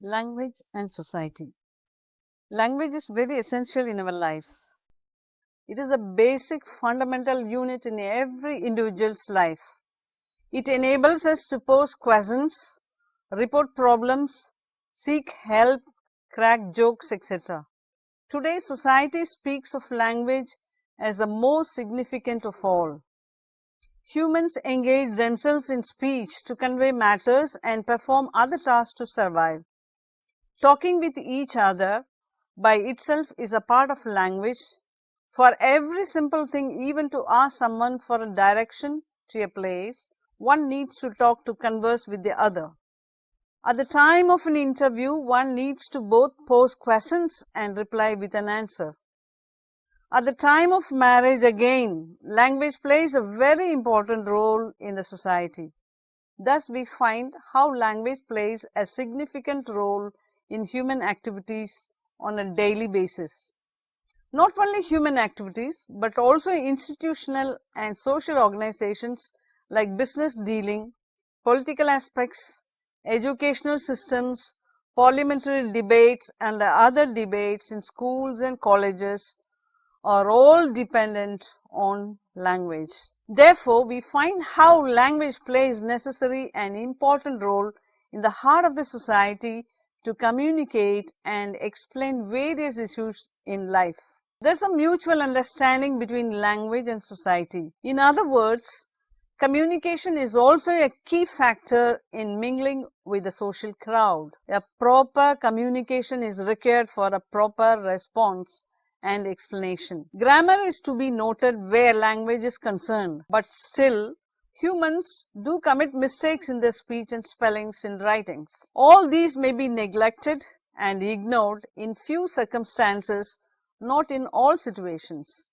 Language and society. Language is very essential in our lives. It is a basic fundamental unit in every individual's life. It enables us to pose questions, report problems, seek help, crack jokes, etc. Today's society speaks of language as the most significant of all. Humans engage themselves in speech to convey matters and perform other tasks to survive. Talking with each other by itself is a part of language. For every simple thing, even to ask someone for a direction to a place, one needs to talk to converse with the other. At the time of an interview, one needs to both pose questions and reply with an answer. At the time of marriage, again, language plays a very important role in the society. Thus, we find how language plays a significant role in human activities on a daily basis. Not only human activities, but also institutional and social organizations like business dealing, political aspects, educational systems, parliamentary debates, and other debates in schools and colleges are all dependent on language. Therefore, we find how language plays necessary and important role in the heart of the society to communicate and explain various issues in life. There is a mutual understanding between language and society. In other words, communication is also a key factor in mingling with the social crowd. A proper communication is required for a proper response and explanation. Grammar is to be noted where language is concerned, but still, humans do commit mistakes in their speech and spellings in writings. All these may be neglected and ignored in few circumstances, not in all situations.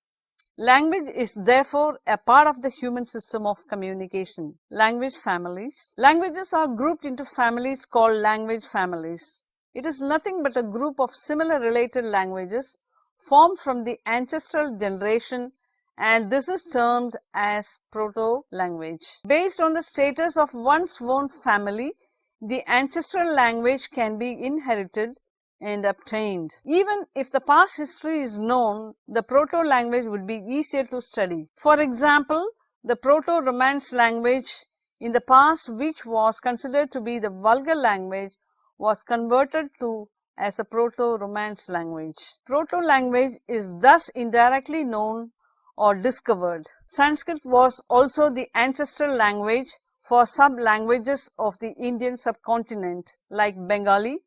Language is therefore a part of the human system of communication. Language families. Languages are grouped into families called language families. It is nothing but a group of similar related languages formed from the ancestral generation, and this is termed as proto-language. Based on the status of one's own family, the ancestral language can be inherited and obtained. Even if the past history is known, the proto-language would be easier to study. For example, the Proto-Romance language in the past, which was considered to be the vulgar language, was converted to as the Proto-Romance language. Proto-language is thus indirectly known or discovered. Sanskrit was also the ancestral language for sub-languages of the Indian subcontinent like Bengali,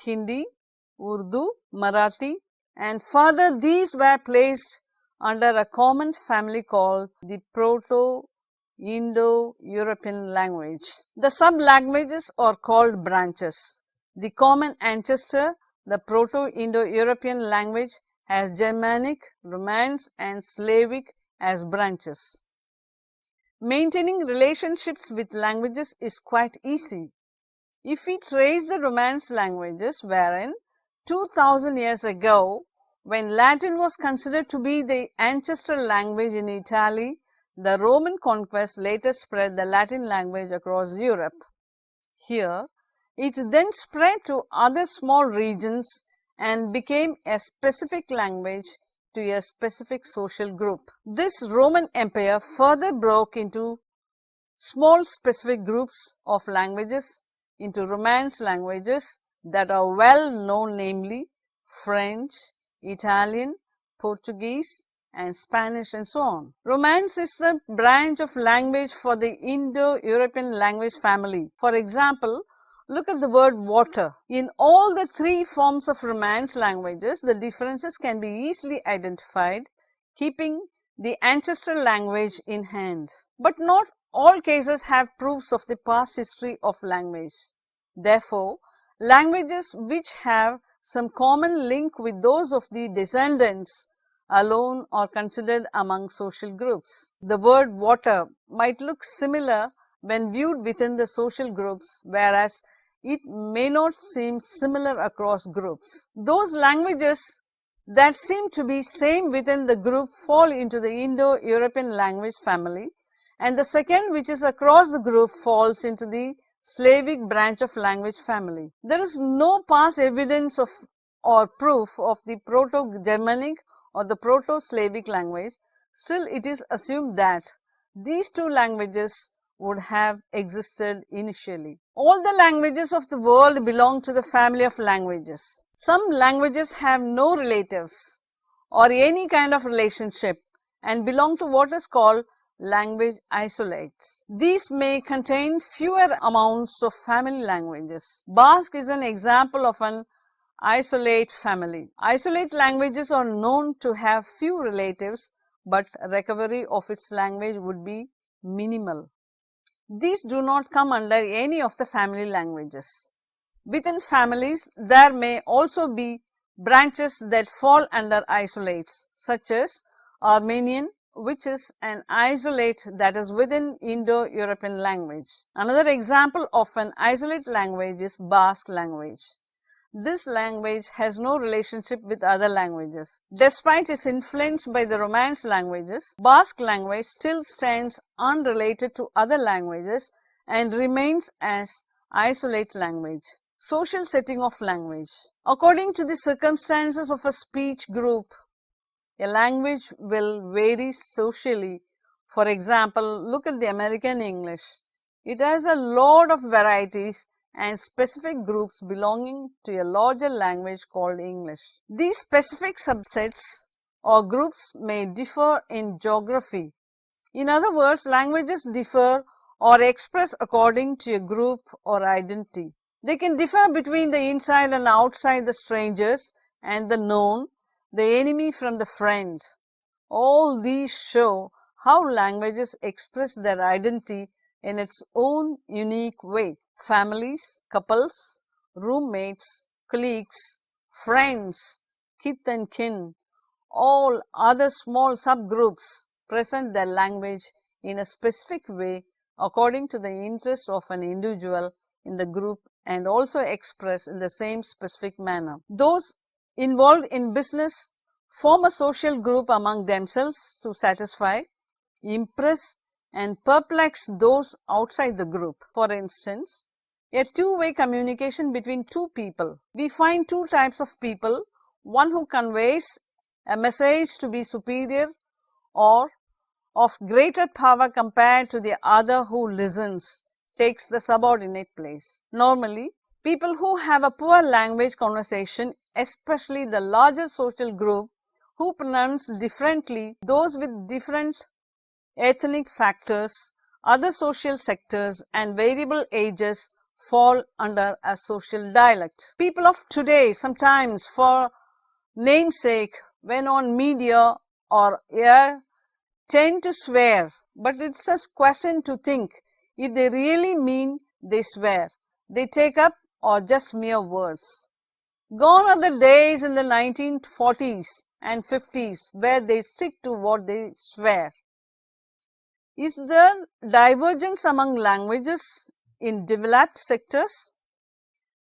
Hindi, Urdu, Marathi, and further these were placed under a common family called the Proto-Indo-European language. The sub-languages are called branches. The common ancestor, the Proto-Indo-European language, has Germanic, Romance, and Slavic as branches. Maintaining relationships with languages is quite easy. If we trace the Romance languages, wherein 2000 years ago, when Latin was considered to be the ancestral language in Italy, the Roman conquest later spread the Latin language across Europe. Here, it then spread to other small regions and became a specific language to a specific social group. This Roman Empire further broke into small specific groups of languages into Romance languages that are well known, namely French, Italian, Portuguese, and Spanish, and so on. Romance is the branch of language for the Indo-European language family. For example, look at the word water. In all the three forms of Romance languages, the differences can be easily identified, keeping the ancestral language in hand. But not all cases have proofs of the past history of language. Therefore, languages which have some common link with those of the descendants alone are considered among social groups. The word water might look similar when viewed within the social groups, whereas it may not seem similar across groups. Those languages that seem to be same within the group fall into the Indo-European language family, and the second, which is across the group, falls into the Slavic branch of language family. There is no past evidence of or proof of the Proto-Germanic or the Proto-Slavic language. Still, it is assumed that these two languages would have existed initially. All the languages of the world belong to the family of languages. Some languages have no relatives or any kind of relationship and belong to what is called language isolates. These may contain fewer amounts of family languages. Basque is an example of an isolate family. Isolate languages are known to have few relatives, but recovery of its language would be minimal. These do not come under any of the family languages. Within families, there may also be branches that fall under isolates, such as Armenian, which is an isolate that is within Indo-European language. Another example of an isolate language is Basque language. This language has no relationship with other languages. Despite its influence by the Romance languages, Basque language still stands unrelated to other languages and remains as isolate language. Social setting of language. According to the circumstances of a speech group, a language will vary socially. For example, look at the American English. It has a lot of varieties and specific groups belonging to a larger language called English. These specific subsets or groups may differ in geography. In other words, languages differ or express according to a group or identity. They can differ between the inside and outside, the strangers and the known, the enemy from the friend. All these show how languages express their identity in its own unique way. Families, couples, roommates, colleagues, friends, kith and kin, all other small subgroups present their language in a specific way according to the interest of an individual in the group and also express in the same specific manner. Those involved in business form a social group among themselves to satisfy, impress and perplex those outside the group. For instance, a two-way communication between two people. We find two types of people, one who conveys a message to be superior or of greater power compared to the other who listens, takes the subordinate place. Normally, people who have a poor language conversation, especially the larger social group who pronounce differently, those with different ethnic factors, other social sectors and variable ages fall under a social dialect. People of today sometimes for namesake when on media or air tend to swear, but it's a question to think if they really mean they swear, they take up or just mere words. Gone are the days in the 1940s and 50s where they stick to what they swear. Is there divergence among languages in developed sectors?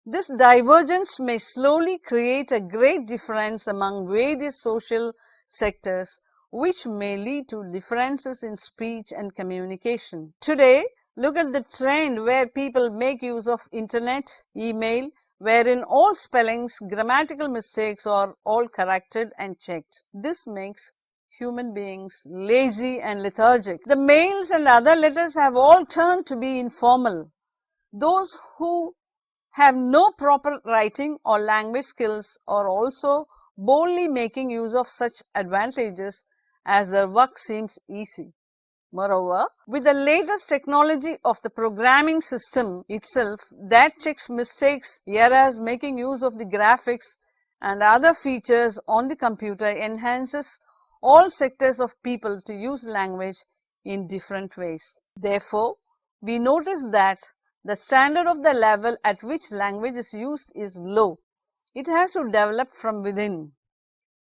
This divergence may slowly create a great difference among various social sectors, which may lead to differences in speech and communication. Today, look at the trend where people make use of internet, email, wherein all spellings, grammatical mistakes are all corrected and checked. This makes human beings lazy and lethargic. The mails and other letters have all turned to be informal. Those who have no proper writing or language skills are also boldly making use of such advantages as their work seems easy. Moreover, with the latest technology of the programming system itself that checks mistakes, errors, making use of the graphics and other features on the computer enhances all sectors of people to use language in different ways. Therefore, we notice that the standard of the level at which language is used is low. It has to develop from within.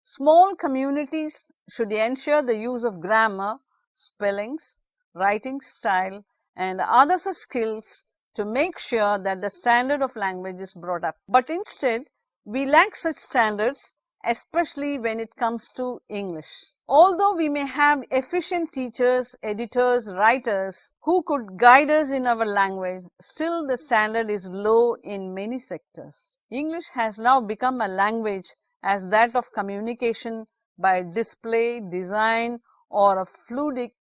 Small communities should ensure the use of grammar, spellings, writing style and other such skills to make sure that the standard of language is brought up. But instead, we lack such standards especially when it comes to English. Although we may have efficient teachers, editors, writers who could guide us in our language, still the standard is low in many sectors. English has now become a language as that of communication by display, design, or a fluidic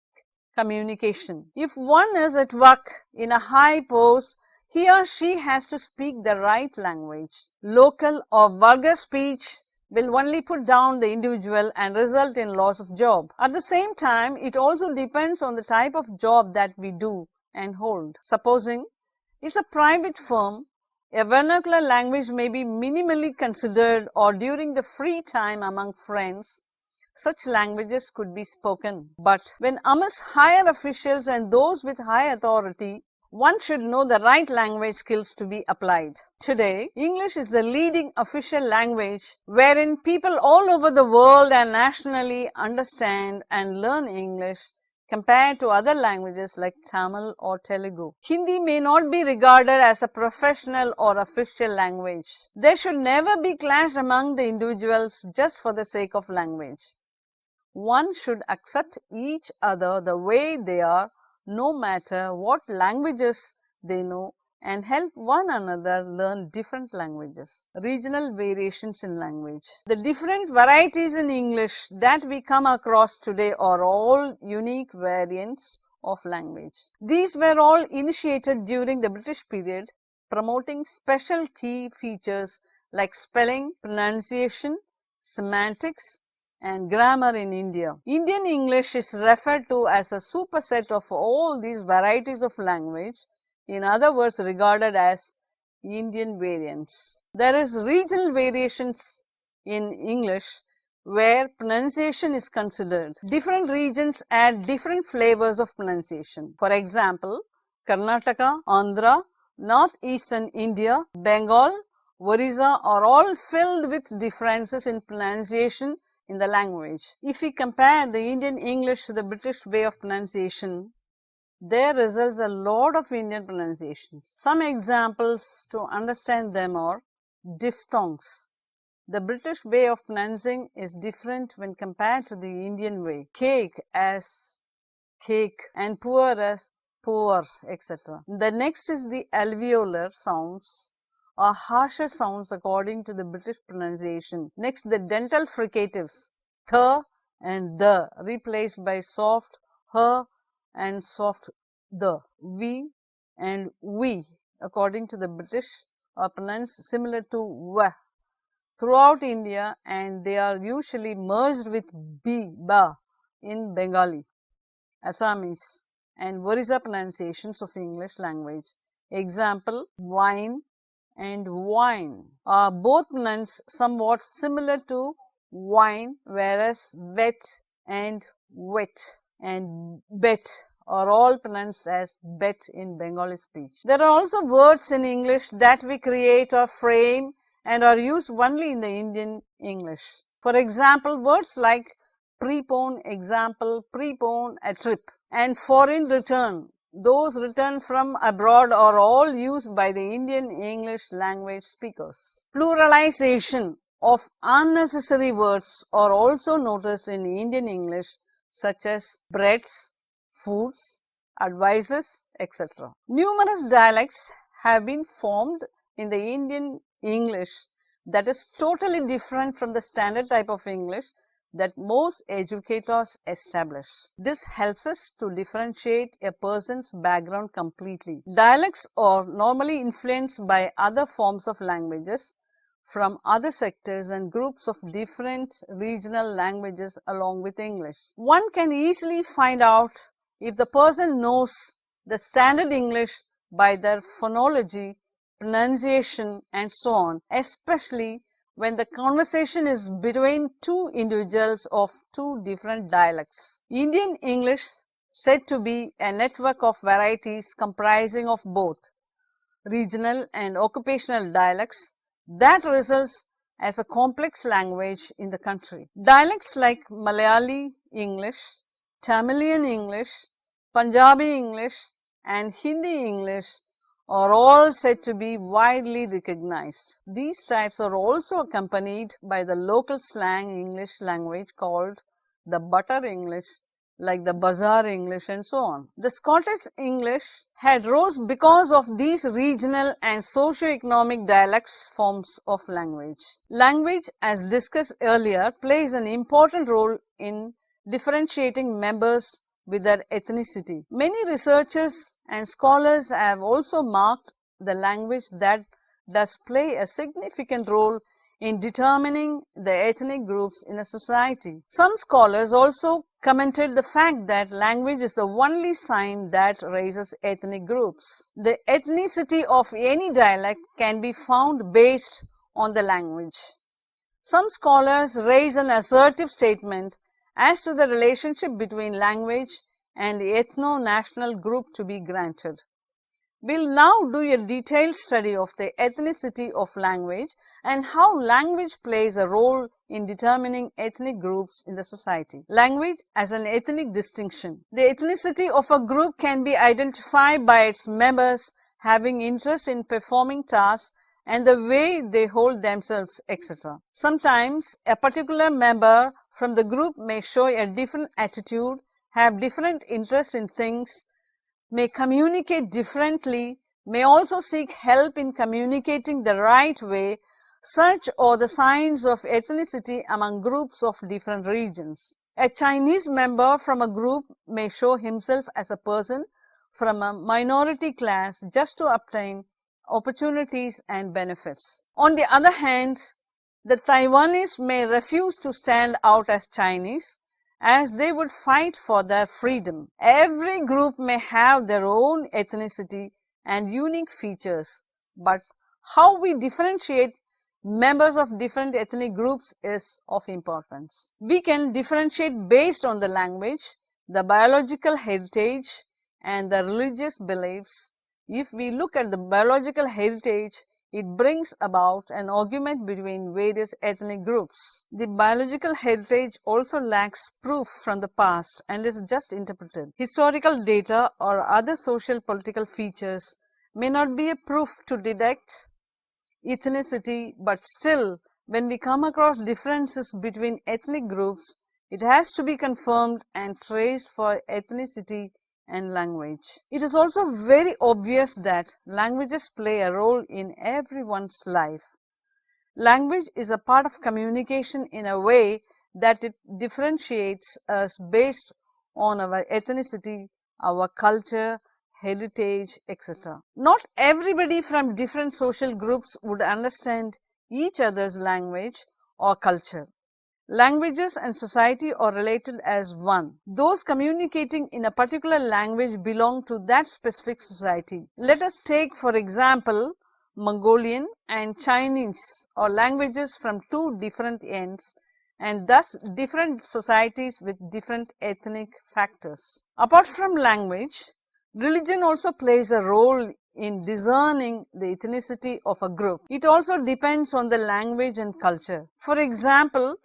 communication. If one is at work in a high post, he or she has to speak the right language. Local or vulgar speech will only put down the individual and result in loss of job. At the same time, it also depends on the type of job that we do and hold. Supposing it's a private firm, a vernacular language may be minimally considered, or during the free time among friends, such languages could be spoken. But when amongst higher officials and those with high authority, one should know the right language skills to be applied. Today, English is the leading official language wherein people all over the world and nationally understand and learn English compared to other languages like Tamil or Telugu. Hindi may not be regarded as a professional or official language. There should never be clash among the individuals just for the sake of language. One should accept each other the way they are, no matter what languages they know, and help one another learn different languages. Regional variations in language. The different varieties in English that we come across today are all unique variants of language. These were all initiated during the British period, promoting special key features like spelling, pronunciation, semantics, and grammar in India. Indian English is referred to as a superset of all these varieties of language, in other words regarded as Indian variants. There is regional variations in English where pronunciation is considered. Different regions add different flavors of pronunciation. For example, Karnataka, Andhra, northeastern India, Bengal, Orissa are all filled with differences in pronunciation in the language. If we compare the Indian English to the British way of pronunciation, there results a lot of Indian pronunciations. Some examples to understand them are diphthongs. The British way of pronouncing is different when compared to the Indian way. Cake as cake and poor as poor, etc. The next is the alveolar sounds or harsher sounds according to the British pronunciation. Next, the dental fricatives, th and the, replaced by soft h and soft the. We and we, according to the British, are pronounced similar to w throughout India, and they are usually merged with ba in Bengali, Assamese, and Orissa pronunciations of English language. Example, wine and wine are both pronounced somewhat similar to wine, whereas wet and wet and bet are all pronounced as bet in Bengali speech. There are also words in English that we create or frame and are used only in the Indian English. For example, words like prepone, a trip, and foreign return, those returned from abroad, are all used by the Indian English language speakers. Pluralization of unnecessary words are also noticed in Indian English, such as breads, foods, advices, etc. Numerous dialects have been formed in the Indian English that is totally different from the standard type of English that most educators establish. This helps us to differentiate a person's background completely. Dialects are normally influenced by other forms of languages from other sectors and groups of different regional languages along with English. One can easily find out if the person knows the standard English by their phonology, pronunciation, and so on, especially when the conversation is between two individuals of two different dialects. Indian English said to be a network of varieties comprising of both regional and occupational dialects that results as a complex language in the country. Dialects like Malayali English, Tamilian English, Punjabi English, and Hindi English are all said to be widely recognized. These types are also accompanied by the local slang English language called the butter English, like the bazaar English and so on. The Scottish English had rose because of these regional and socio-economic dialects forms of language. Language, as discussed earlier, plays an important role in differentiating members with their ethnicity. Many researchers and scholars have also marked the language that does play a significant role in determining the ethnic groups in a society. Some scholars also commented the fact that language is the only sign that raises ethnic groups. The ethnicity of any dialect can be found based on the language. Some scholars raise an assertive statement as to the relationship between language and the ethno-national group to be granted. We'll now do a detailed study of the ethnicity of language and how language plays a role in determining ethnic groups in the society. Language as an ethnic distinction. The ethnicity of a group can be identified by its members having interest in performing tasks and the way they hold themselves, etc. Sometimes a particular member from the group may show a different attitude, have different interests in things, may communicate differently, may also seek help in communicating the right way. Such are the signs of ethnicity among groups of different regions. A Chinese member from a group may show himself as a person from a minority class just to obtain opportunities and benefits. On the other hand, the Taiwanese may refuse to stand out as Chinese, as they would fight for their freedom. Every group may have their own ethnicity and unique features, but how we differentiate members of different ethnic groups is of importance. We can differentiate based on the language, the biological heritage, and the religious beliefs. If we look at the biological heritage, it brings about an argument between various ethnic groups. The biological heritage also lacks proof from the past and is just interpreted. Historical data or other social political features may not be a proof to detect ethnicity, but still, when we come across differences between ethnic groups, it has to be confirmed and traced for ethnicity and language. It is also very obvious that languages play a role in everyone's life. Language is a part of communication in a way that it differentiates us based on our ethnicity, our culture, heritage, etc. Not everybody from different social groups would understand each other's language or culture. Languages and society are related as one. Those communicating in a particular language belong to that specific society. Let us take, for example, Mongolian and Chinese are languages from two different ends and thus different societies with different ethnic factors. Apart from language, religion also plays a role in discerning the ethnicity of a group. It also depends on the language and culture. For example,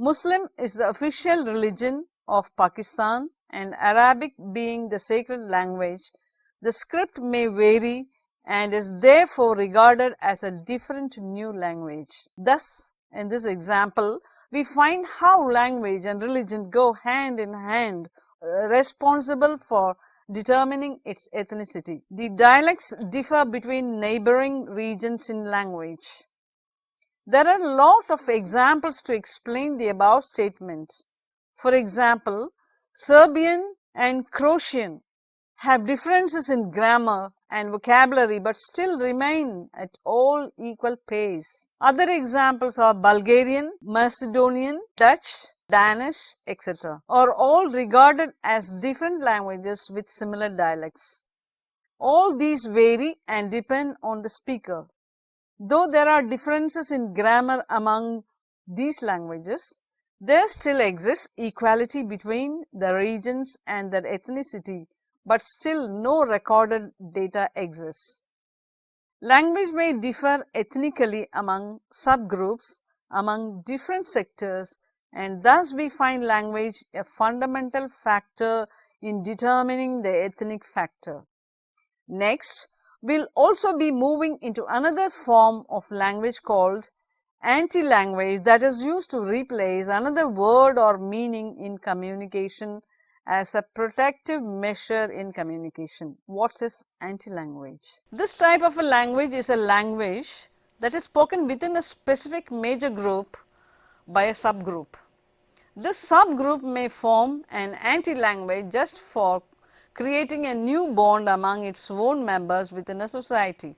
Muslim is the official religion of Pakistan, and Arabic being the sacred language, the script may vary and is therefore regarded as a different new language. Thus, in this example, we find how language and religion go hand in hand, responsible for determining its ethnicity. The dialects differ between neighboring regions in language. There are a lot of examples to explain the above statement. For example, Serbian and Croatian have differences in grammar and vocabulary but still remain at all equal pace. Other examples are Bulgarian, Macedonian, Dutch, Danish, etc. are all regarded as different languages with similar dialects. All these vary and depend on the speaker. Though there are differences in grammar among these languages, there still exists equality between the regions and their ethnicity, but still no recorded data exists. Language may differ ethnically among subgroups, among different sectors, and thus we find language a fundamental factor in determining the ethnic factor. Next, We'll also be moving into another form of language called anti-language, that is used to replace another word or meaning in communication as a protective measure in communication. What is anti-language? This type of a language is a language that is spoken within a specific major group by a subgroup. This subgroup may form an anti-language just for creating a new bond among its own members within a society.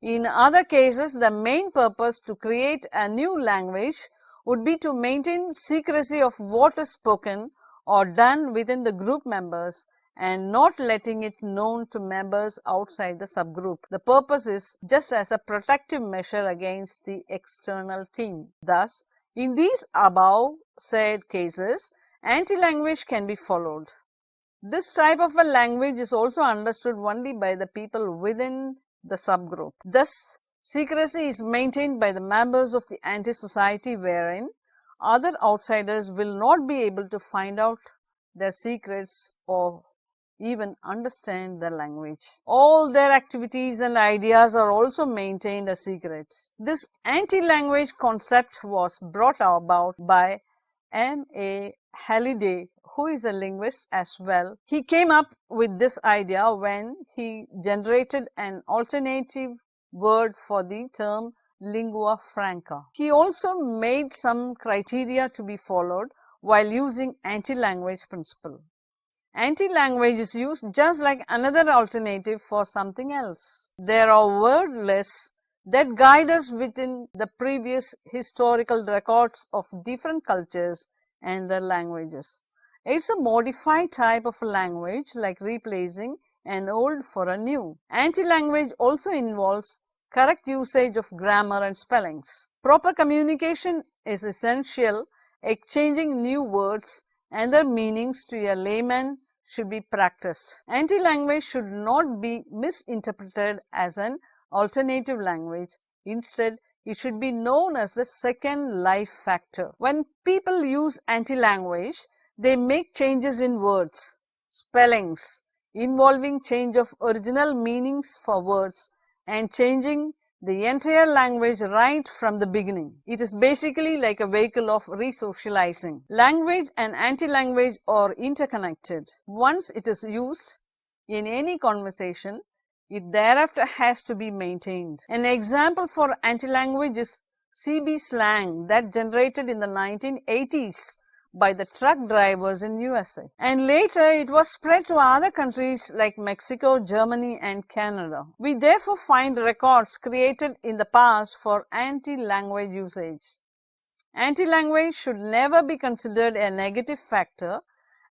In other cases, the main purpose to create a new language would be to maintain secrecy of what is spoken or done within the group members and not letting it known to members outside the subgroup. The purpose is just as a protective measure against the external team. Thus, in these above said cases, anti-language can be followed. This type of a language is also understood only by the people within the subgroup. Thus, secrecy is maintained by the members of the anti-society, wherein other outsiders will not be able to find out their secrets or even understand the language. All their activities and ideas are also maintained a secret. This anti-language concept was brought about by M.A. Halliday, who is a linguist as well. He came up with this idea when he generated an alternative word for the term lingua franca. He also made some criteria to be followed while using anti-language principle. Anti-language is used just like another alternative for something else. There are word lists that guide us within the previous historical records of different cultures and their languages. It's a modified type of language, like replacing an old for a new. Anti-language also involves correct usage of grammar and spellings. Proper communication is essential. Exchanging new words and their meanings to a layman should be practiced. Anti-language should not be misinterpreted as an alternative language. Instead, it should be known as the second life factor. When people use anti-language, they make changes in words, spellings, involving change of original meanings for words and changing the entire language right from the beginning. It is basically like a vehicle of re-socializing. Language and anti-language are interconnected. Once it is used in any conversation, it thereafter has to be maintained. An example for anti-language is CB slang that generated in the 1980s by the truck drivers in USA. And later it was spread to other countries like Mexico, Germany and Canada. We therefore find records created in the past for anti-language usage. Anti-language should never be considered a negative factor,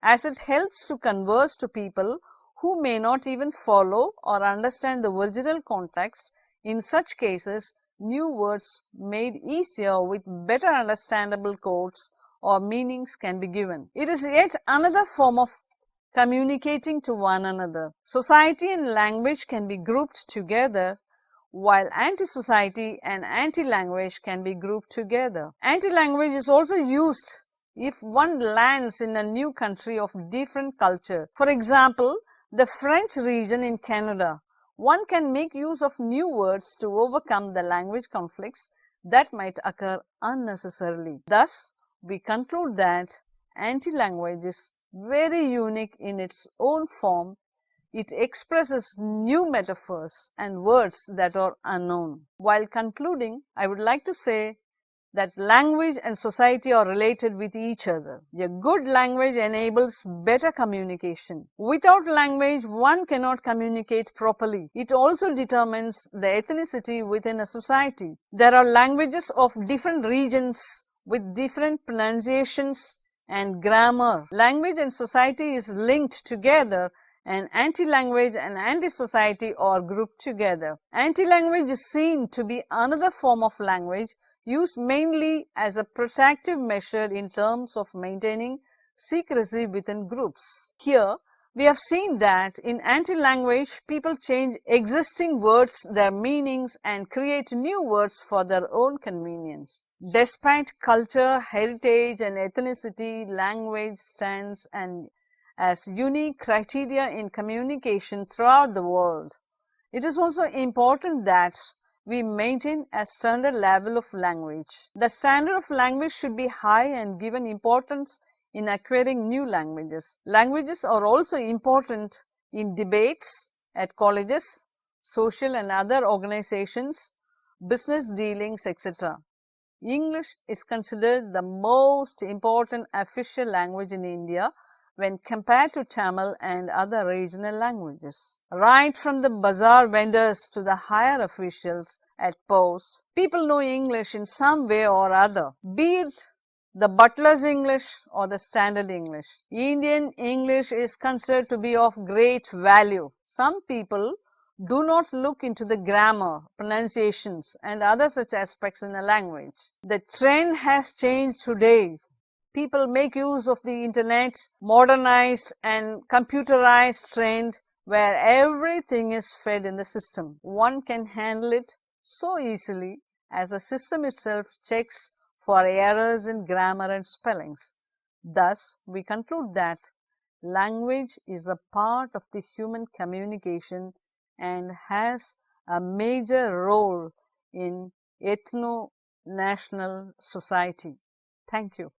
as it helps to converse to people who may not even follow or understand the original context. In such cases, new words made easier with better understandable codes or meanings can be given. It is yet another form of communicating to one another. Society and language can be grouped together, while anti-society and anti-language can be grouped together. Anti-language is also used if one lands in a new country of different culture. For example, the French region in Canada. One can make use of new words to overcome the language conflicts that might occur unnecessarily. Thus, we conclude that anti-language is very unique in its own form. It expresses new metaphors and words that are unknown. While concluding, I would like to say that language and society are related with each other. A good language enables better communication. Without language, one cannot communicate properly. It also determines the ethnicity within a society. There are languages of different regions with different pronunciations and grammar. Language and society is linked together, and anti-language and anti-society are grouped together. Anti-language is seen to be another form of language used mainly as a protective measure in terms of maintaining secrecy within groups. Here, we have seen that in anti-language, people change existing words, their meanings, and create new words for their own convenience. Despite culture, heritage, and ethnicity, language stands as unique criteria in communication throughout the world. It is also important that we maintain a standard level of language. The standard of language should be high and given importance in acquiring new languages. Languages are also important in debates at colleges, social and other organizations, business dealings, etc. English is considered the most important official language in India when compared to Tamil and other regional languages. Right from the bazaar vendors to the higher officials at post, people know English in some way or other, be it the butler's English or the standard English. Indian English is considered to be of great value. Some people do not look into the grammar, pronunciations, and other such aspects in a language. The trend has changed today. People make use of the internet, modernized and computerized trend where everything is fed in the system. One can handle it so easily as the system itself checks for errors in grammar and spellings. Thus, we conclude that language is a part of the human communication and has a major role in ethno-national society. Thank you.